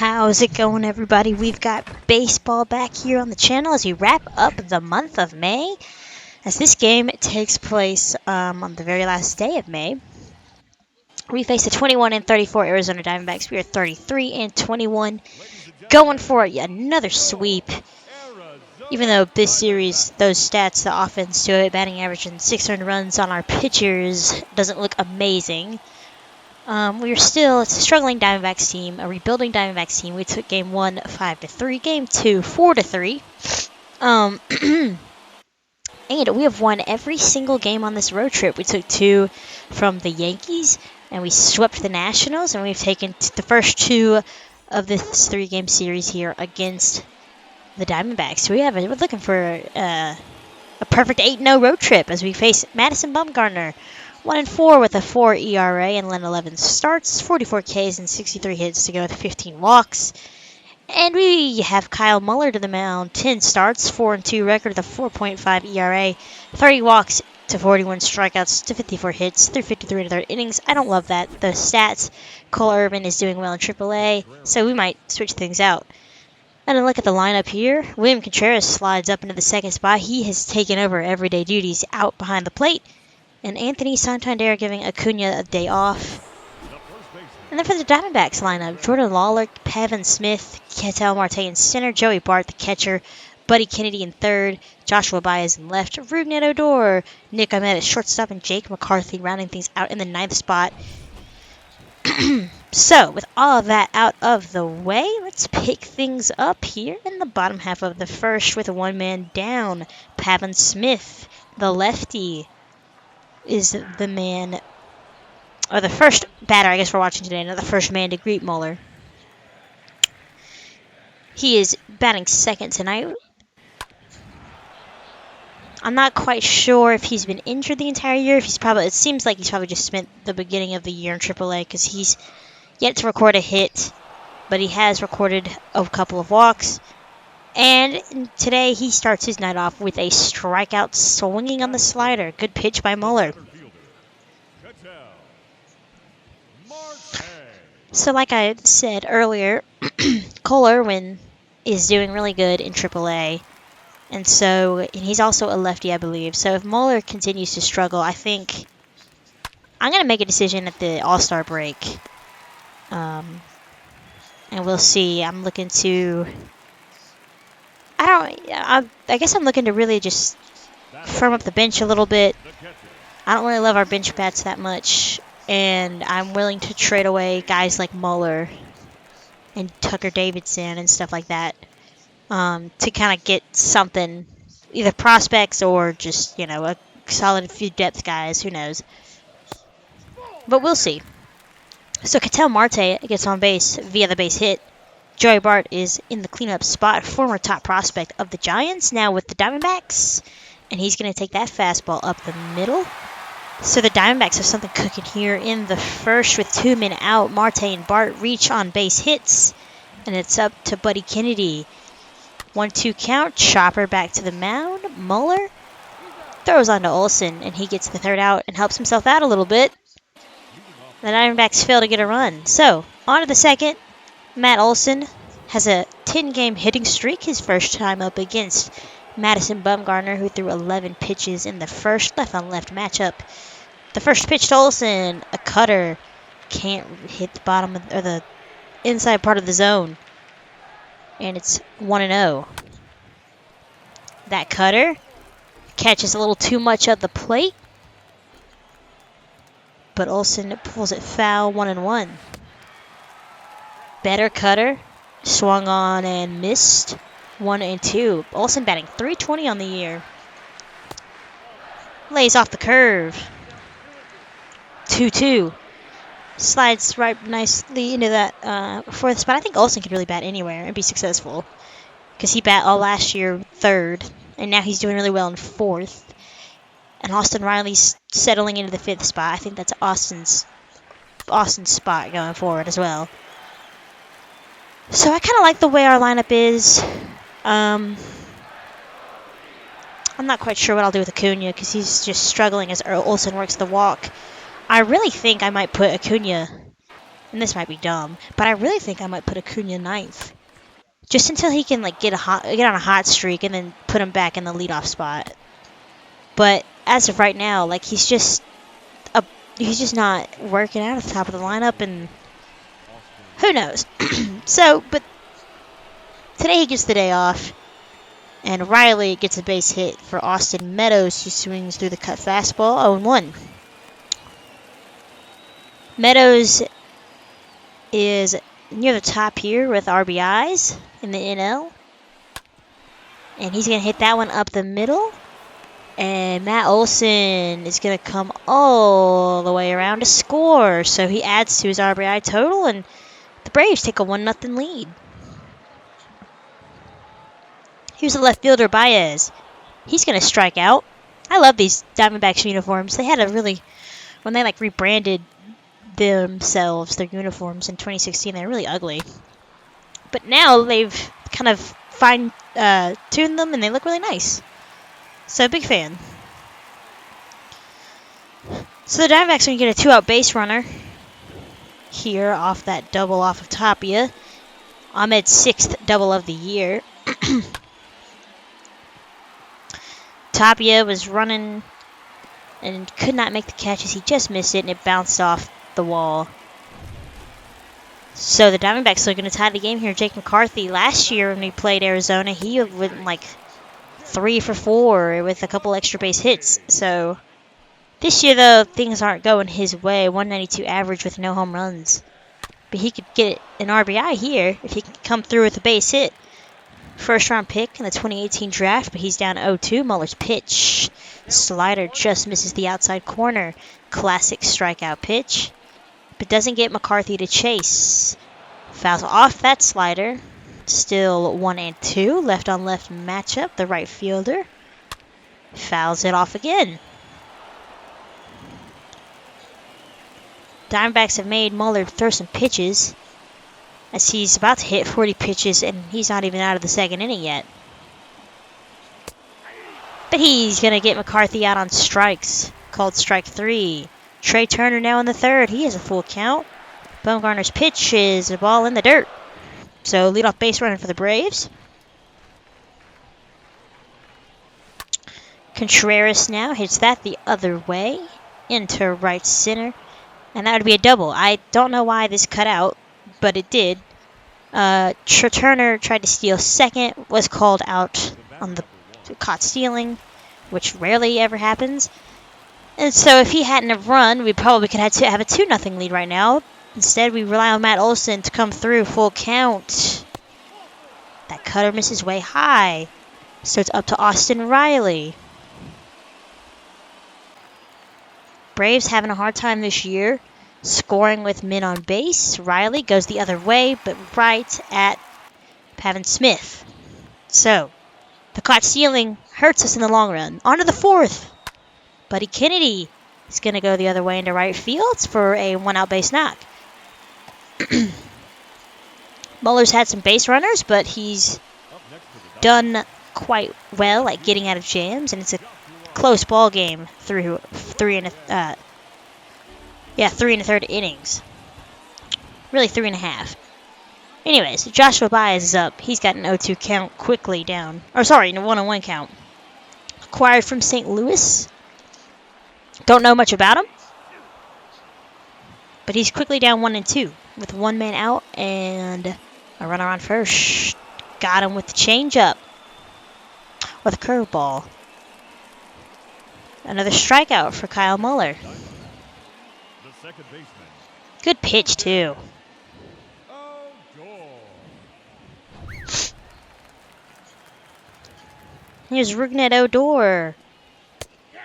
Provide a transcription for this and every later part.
How's it going, everybody? We've got baseball back here on the channel as we wrap up the month of May. As this game takes place on the very last day of May, we face the 21-34 Arizona Diamondbacks. We are 33-21, going for another sweep. Even though this series, those stats, the offense to it, batting average and 600 runs on our pitchers doesn't look amazing. We are still a struggling Diamondbacks team, a rebuilding Diamondbacks team. We took game 1 5-3, game 2 4-3. And we have won every single game on this road trip. We took 2 from the Yankees, and we swept the Nationals, and we've taken the first 2 of this 3-game series here against the Diamondbacks. We're looking for a perfect 8-0 road trip as we face Madison Bumgarner. 1-4 with a 4 ERA and 11 starts, 44 Ks and 63 hits to go with 15 walks. And we have Kyle Muller to the mound, 10 starts, 4-2 record with a 4.5 ERA, 30 walks to 41 strikeouts to 54 hits, 353 in the third innings. I don't love that. The stats, Cole Irvin is doing well in AAA, so we might switch things out. And a look at the lineup here. William Contreras slides up into the second spot. He has taken over everyday duties out behind the plate. And Anthony Santander giving Acuna a day off. And then for the Diamondbacks lineup, Jordan Lawler, Pavin Smith, Ketel Marte in center, Joey Bart the catcher, Buddy Kennedy in third, Joshua Baez in left, Rougned Odor, Nick Ahmed at shortstop, and Jake McCarthy rounding things out in the 9th spot. So, with all of that out of the way, let's pick things up here in the bottom half of the first with a one-man down. Pavin Smith, the lefty, is the man, or the first batter, I guess we're watching today, not the first man to greet Muller. He is batting second tonight. I'm not quite sure if he's been injured the entire year. If it seems like he's probably just spent the beginning of the year in AAA because he's yet to record a hit, but he has recorded a couple of walks. And today he starts his night off with a strikeout swinging on the slider. Good pitch by Muller. So like I said earlier, Cole Irvin is doing really good in AAA. And he's also a lefty, I believe. So if Muller continues to struggle, I think I'm going to make a decision at the All-Star break. And we'll see. I'm looking to... I guess I'm looking to really just firm up the bench a little bit. I don't really love our bench bats that much, and I'm willing to trade away guys like Muller and Tucker Davidson and stuff like that to kind of get something, either prospects or just, a solid few depth guys. Who knows? But we'll see. So Ketel Marte gets on base via the base hit. Joey Bart is in the cleanup spot, former top prospect of the Giants, now with the Diamondbacks. And he's going to take that fastball up the middle. So the Diamondbacks have something cooking here in the first with 2 men out. Marte and Bart reach on base hits. And it's up to Buddy Kennedy. 1-2 count, chopper back to the mound. Muller throws on to Olsen, and he gets the third out and helps himself out a little bit. The Diamondbacks fail to get a run. So, on to the second. Matt Olson has a 10-game hitting streak, his first time up against Madison Bumgarner, who threw 11 pitches in the first left-on-left matchup. The first pitch to Olson, a cutter, can't hit the bottom or the inside part of the zone, and it's 1-0. That cutter catches a little too much of the plate, but Olson pulls it foul, 1-1. Better cutter, swung on and missed, 1-2. Olsen batting .320 on the year. Lays off the curve. 2-2. Slides right nicely into that fourth spot. I think Olsen could really bat anywhere and be successful because he bat all last year third, and now he's doing really well in fourth. And Austin Riley's settling into the 5th spot. I think that's Austin's spot going forward as well. So I kind of like the way our lineup is. I'm not quite sure what I'll do with Acuna because he's just struggling as Olsen works the walk. I really think I might put Acuna And this might be dumb, but I really think I might put Acuna ninth. Just until he can like get on a hot streak and then put him back in the leadoff spot. But as of right now, like he's just not working out at the top of the lineup, and who knows. So, but today he gets the day off, and Riley gets a base hit for Austin Meadows, who swings through the cut fastball 0-1. Meadows is near the top here with RBIs in the NL. And he's going to hit that one up the middle. And Matt Olson is going to come all the way around to score. So he adds to his RBI total, and the Braves take a 1-0 lead. Here's the left fielder, Baez. He's going to strike out. I love these Diamondbacks uniforms. They had a really, when they like rebranded themselves, their uniforms in 2016, they're really ugly. But now they've kind of fine-tuned them, and they look really nice. So, big fan. So the Diamondbacks are going to get a 2-out base runner here off that double off of Tapia. Ahmed's 6th double of the year. Tapia was running and could not make the catch as he just missed it, and it bounced off the wall. So the Diamondbacks are going to tie the game here. Jake McCarthy, last year when we played Arizona, he went like 3 for 4 with a couple extra base hits. So this year, though, things aren't going his way. 192 average with no home runs. But he could get an RBI here if he can come through with a base hit. First round pick in the 2018 draft, but he's down 0-2. Muller's pitch. Slider just misses the outside corner. Classic strikeout pitch. But doesn't get McCarthy to chase. Fouls off that slider. Still 1-2. Left on left matchup. The right fielder fouls it off again. Diamondbacks have made Muller throw some pitches as he's about to hit 40 pitches, and he's not even out of the second inning yet. But he's going to get McCarthy out on strikes. Called strike 3. Trey Turner now in the third. He has a full count. Bumgarner's pitch is a ball in the dirt. So leadoff base runner for the Braves. Contreras now hits that the other way into right center. And that would be a double. I don't know why this cut out, but it did. Turner tried to steal second, was called out on the caught stealing, which rarely ever happens. And so if he hadn't have run, we probably could have a 2-0 lead right now. Instead, we rely on Matt Olson to come through full count. That cutter misses way high. So it's up to Austin Riley. Braves having a hard time this year scoring with men on base. Riley goes the other way, but right at Pavin Smith. So the caught stealing hurts us in the long run. On to the fourth. Buddy Kennedy is going to go the other way into right field for a 1-out base knock. Muller's had some base runners, but he's done quite well at getting out of jams, and it's a close ball game through 3 1/3 innings. Really 3.5. Anyways, Joshua Baez is up. He's got an 0-2 count quickly down. Or sorry, a 1-1 count. Acquired from St. Louis. Don't know much about him. But he's quickly down 1-2 with one man out and a runner on first. Got him with the changeup. With a curveball. Another strikeout for Kyle Muller. Good pitch, too. Here's Rougned Odor.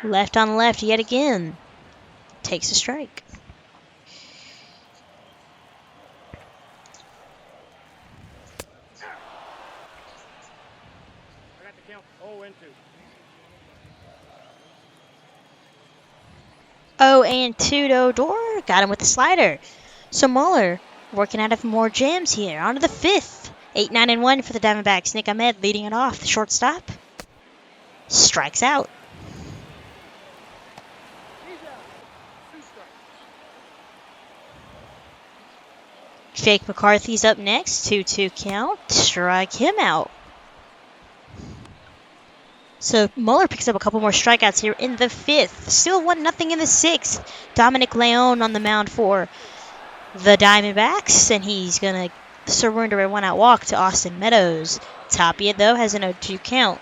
Left on left yet again. Takes a strike. I got the count 0-2. 0-2 to Odor. Got him with the slider. So Muller working out of more jams here. On to the fifth. 8-9-1 for the Diamondbacks. Nick Ahmed leading it off. The shortstop strikes out. Jake McCarthy's up next. 2-2 count. Strike him out. So Muller picks up a couple more strikeouts here in the 5th. Still 1-0 in the 6th. Dominic Leone on the mound for the Diamondbacks, and he's going to surrender a 1-out walk to Austin Meadows. Tapia, though, has an 0-2 count.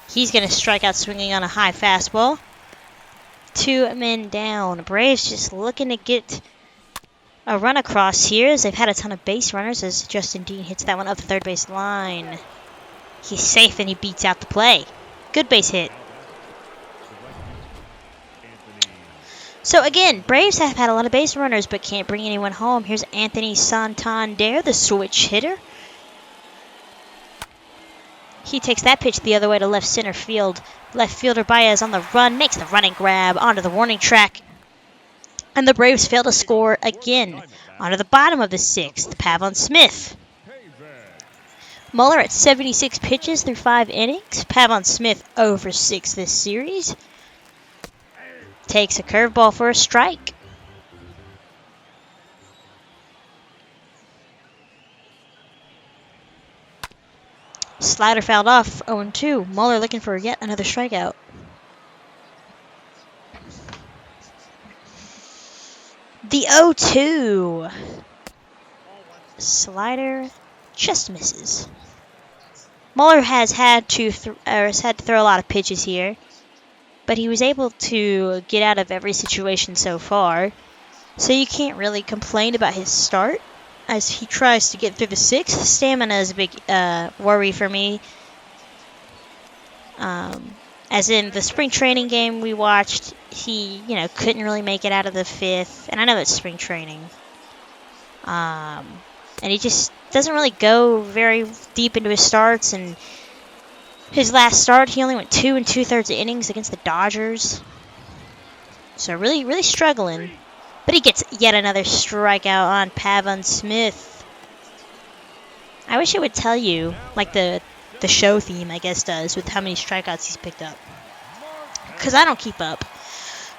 He's going to strike out swinging on a high fastball. 2 men down. Braves just looking to get a run across here as they've had a ton of base runners as Justin Dean hits that one up the third base line. He's safe and he beats out the play. Good base hit. So again, Braves have had a lot of base runners but can't bring anyone home. Here's Anthony Santander, the switch hitter. He takes that pitch the other way to left center field. Left fielder Baez on the run, makes the running grab onto the warning track. And the Braves fail to score again. Onto the bottom of the 6th, Pavon Smith. Muller at 76 pitches through 5 innings. Pavon Smith 0 for 6 this series. Takes a curveball for a strike. Slider fouled off, 0-2. Muller looking for yet another strikeout. The 0-2. Slider just misses. Muller has had to throw a lot of pitches here, but he was able to get out of every situation so far. So you can't really complain about his start as he tries to get through the 6th. Stamina is a big worry for me. As in the spring training game we watched, he, couldn't really make it out of the 5th. And I know it's spring training. And he just doesn't really go very deep into his starts. And his last start, he only went 2 2/3 innings against the Dodgers. So really, really struggling. But he gets yet another strikeout on Pavon Smith. I wish it would tell you, like the show theme, I guess, does, with how many strikeouts he's picked up. Because I don't keep up.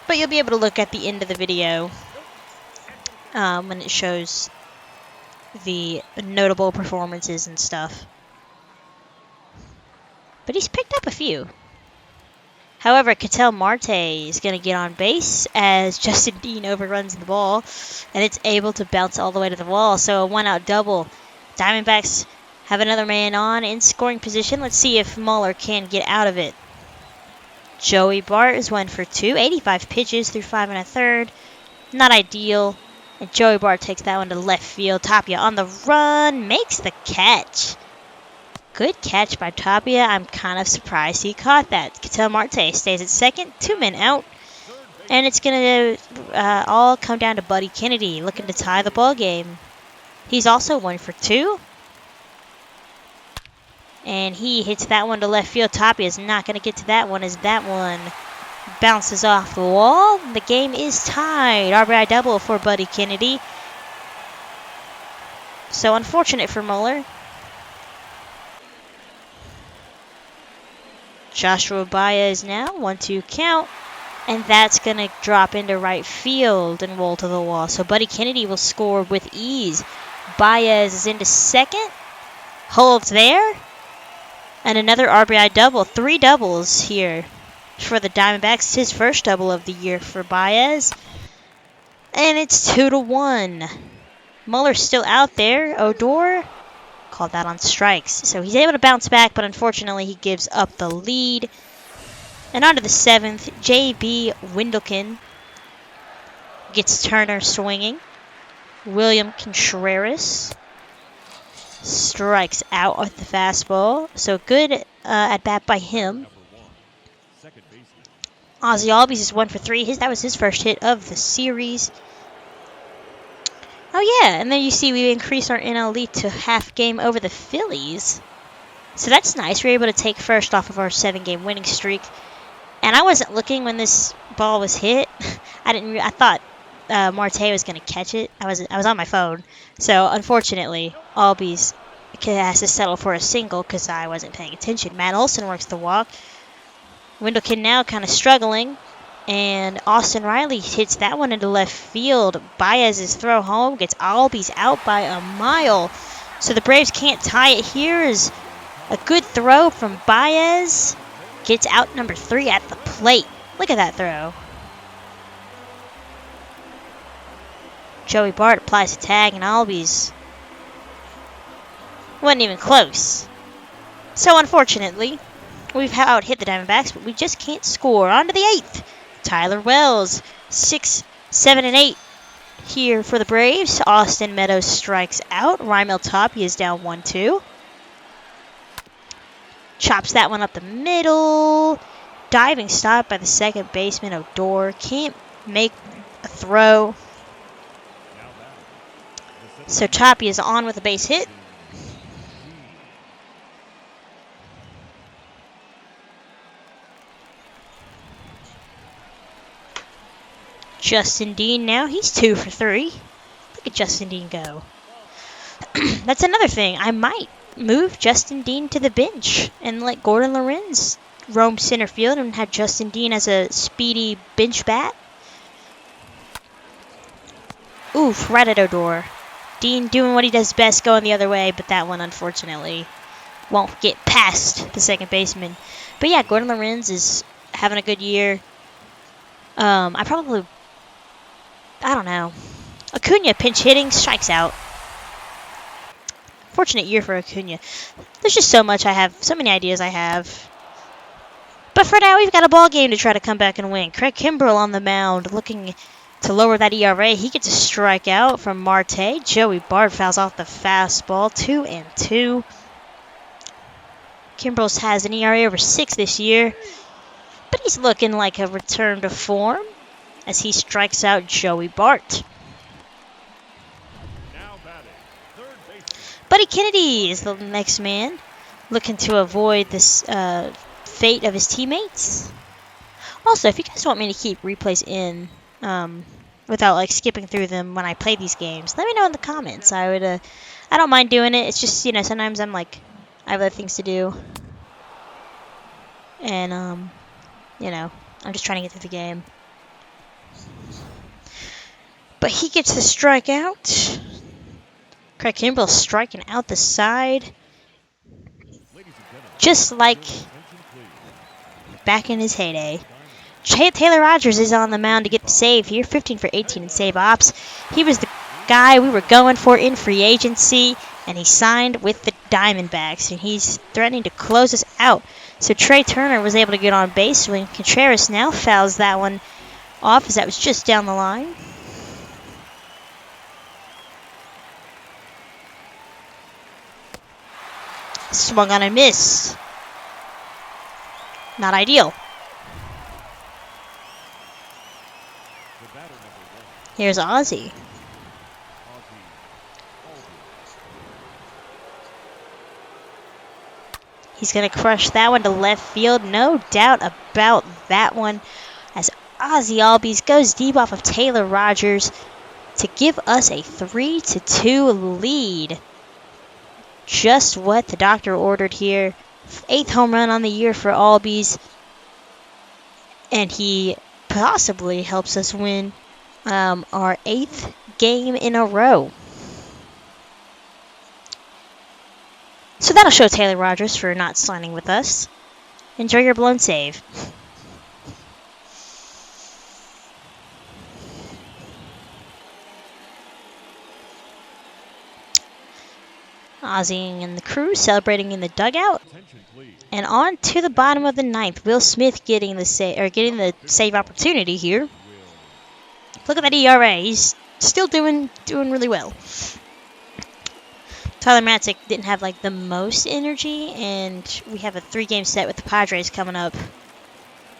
But you'll be able to look at the end of the video when it shows the notable performances and stuff. But he's picked up a few. However, Ketel Marte is going to get on base as Justin Dean overruns the ball, and it's able to bounce all the way to the wall. So a 1-out double. Diamondbacks have another man on in scoring position. Let's see if Muller can get out of it. Joey Bart is 1 for 2, 85 pitches through 5 1/3. Not ideal. And Joey Bart takes that one to left field. Tapia on the run, makes the catch. Good catch by Tapia. I'm kind of surprised he caught that. Ketel Marte stays at second, 2 men out. And it's going to all come down to Buddy Kennedy looking to tie the ball game. He's also 1 for 2. And he hits that one to left field. Tapia is not going to get to that one as that one bounces off the wall. The game is tied. RBI double for Buddy Kennedy. So unfortunate for Muller. Joshua Baez now, 1-2 count, and that's going to drop into right field and roll to the wall. So Buddy Kennedy will score with ease. Baez is into second, holds there, and another RBI double. 3 doubles here for the Diamondbacks. His first double of the year for Baez, and it's 2-1. Muller's still out there. Odor called that on strikes. So he's able to bounce back, but unfortunately he gives up the lead. And on to the 7th, J.B. Wendelken gets Turner swinging. William Contreras strikes out with the fastball. So good at bat by him. Ozzy Albies is 1 for 3. That was his first hit of the series. Oh, yeah, and then you see we increased our NL lead to half game over the Phillies. So that's nice. We were able to take first off of our 7-game winning streak. And I wasn't looking when this ball was hit. I thought Marte was going to catch it. I was on my phone. So, unfortunately, Albies has to settle for a single because I wasn't paying attention. Matt Olson works the walk. Wendelken now kind of struggling. And Austin Riley hits that one into left field. Baez's throw home gets Albies out by a mile. So the Braves can't tie it here. Is a good throw from Baez. Gets out number 3 at the plate. Look at that throw. Joey Bart applies a tag, and Albies wasn't even close. So unfortunately, we've out-hit the Diamondbacks, but we just can't score. On to the 8th. Tyler Wells, 6, 7, and 8 here for the Braves. Austin Meadows strikes out. Raimel Tapia is down 1-2. Chops that one up the middle. Diving stop by the second baseman, Odor. Can't make a throw. So Tapia is on with a base hit. Justin Dean now, he's 2 for 3. Look at Justin Dean go. That's another thing. I might move Justin Dean to the bench and let Gordon Lorenz roam center field and have Justin Dean as a speedy bench bat. Oof, right at Odor. Dean doing what he does best, going the other way, but that one unfortunately won't get past the second baseman. But yeah, Gordon Lorenz is having a good year. I don't know. Acuna pinch hitting, strikes out. Fortunate year for Acuna. There's just so much I have, so many ideas I have. But for now, we've got a ball game to try to come back and win. Craig Kimbrell on the mound, looking to lower that ERA. He gets a strikeout from Marte. Joey Bart fouls off the fastball, 2-2. Kimbrell has an ERA over 6 this year, but he's looking like a return to form as he strikes out Joey Bart. Buddy Kennedy is the next man, looking to avoid this fate of his teammates. Also, if you guys want me to keep replays in without like skipping through them when I play these games, let me know in the comments. I don't mind doing it. It's just, sometimes I'm like, I have other things to do, and I'm just trying to get through the game. But he gets the strikeout. Craig Kimbrell striking out the side, just like back in his heyday. Taylor Rogers is on the mound to get the save here, 15 for 18 in save ops. He was the guy we were going for in free agency, and he signed with the Diamondbacks, and he's threatening to close us out. So Trey Turner was able to get on base when Contreras now fouls that one off, as that was just down the line. Swung on and missed. Not ideal. Here's Ozzy. He's going to crush that one to left field. No doubt about that one, as Ozzy Albies goes deep off of Taylor Rogers to give us a 3-2 lead. Just what the doctor ordered here. 8th home run on the year for Albies. And he possibly helps us win our 8th game in a row. So that'll show Taylor Rogers for not signing with us. Enjoy your blown save. Ozzy and the crew celebrating in the dugout. And on to the bottom of the 9th. Will Smith getting the save opportunity here. Look at that ERA. He's still doing really well. Tyler Matzik didn't have like the most energy, and we have a 3-game set with the Padres coming up,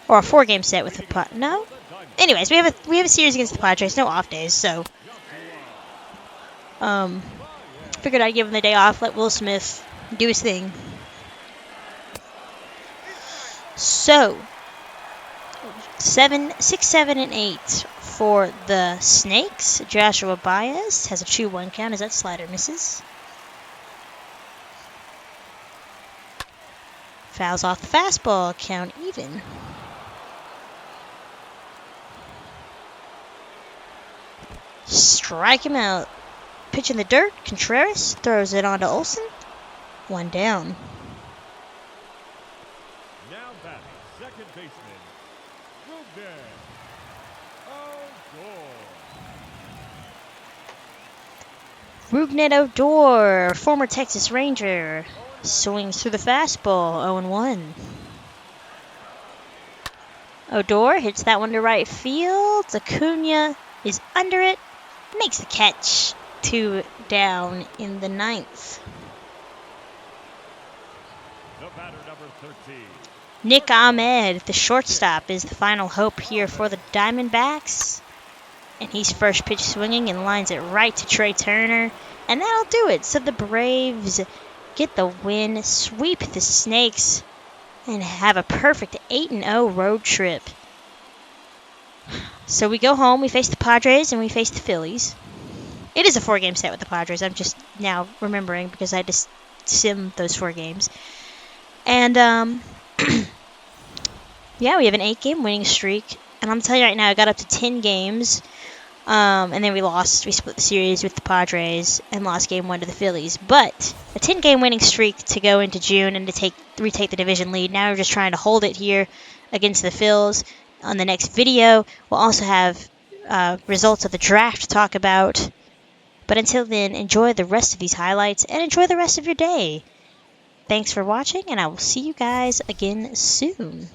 or a 4-game set with the no. Anyways, we have a series against the Padres. No off days, so figured I'd give him the day off. Let Will Smith do his thing. So 6, 7, and 8 for the Snakes. Joshua Baez has a 2-1 count as that slider misses. Fouls off the fastball, count even. Strike him out. Pitch in the dirt. Contreras throws it onto Olsen. One down. Now batting, second baseman, Rugden. Rugnet Odor, former Texas Ranger, swings through the fastball, 0-1. Odor hits that one to right field. Acuna is under it, makes the catch. 2 down in the ninth. The batter, number 13. Nick Ahmed, the shortstop, is the final hope here for the Diamondbacks. And he's first pitch swinging and lines it right to Trey Turner. And that'll do it. So the Braves get the win, sweep the Snakes, and have a perfect 8-0 road trip. So we go home, we face the Padres, and we face the Phillies. It is a 4-game set with the Padres. I'm just now remembering because I just sim those 4 games. And, yeah, we have an 8-game winning streak. And I'm telling you right now, I got up to 10 games. And then we lost. We split the series with the Padres and lost game 1 to the Phillies. But a 10-game winning streak to go into June and to retake the division lead. Now we're just trying to hold it here against the Phils. On the next video, we'll also have results of the draft to talk about. But until then, enjoy the rest of these highlights and enjoy the rest of your day. Thanks for watching, and I will see you guys again soon.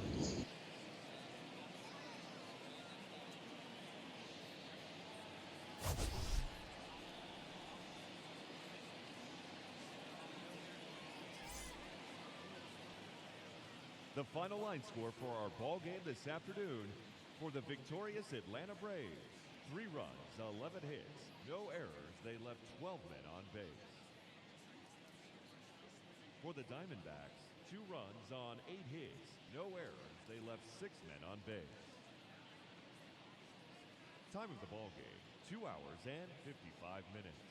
The final line score for our ball game this afternoon for the victorious Atlanta Braves. 3 runs, 11 hits, no errors. They left 12 men on base. For the Diamondbacks, 2 runs on 8 hits, no errors. They left 6 men on base. Time of the ball game, 2 hours and 55 minutes.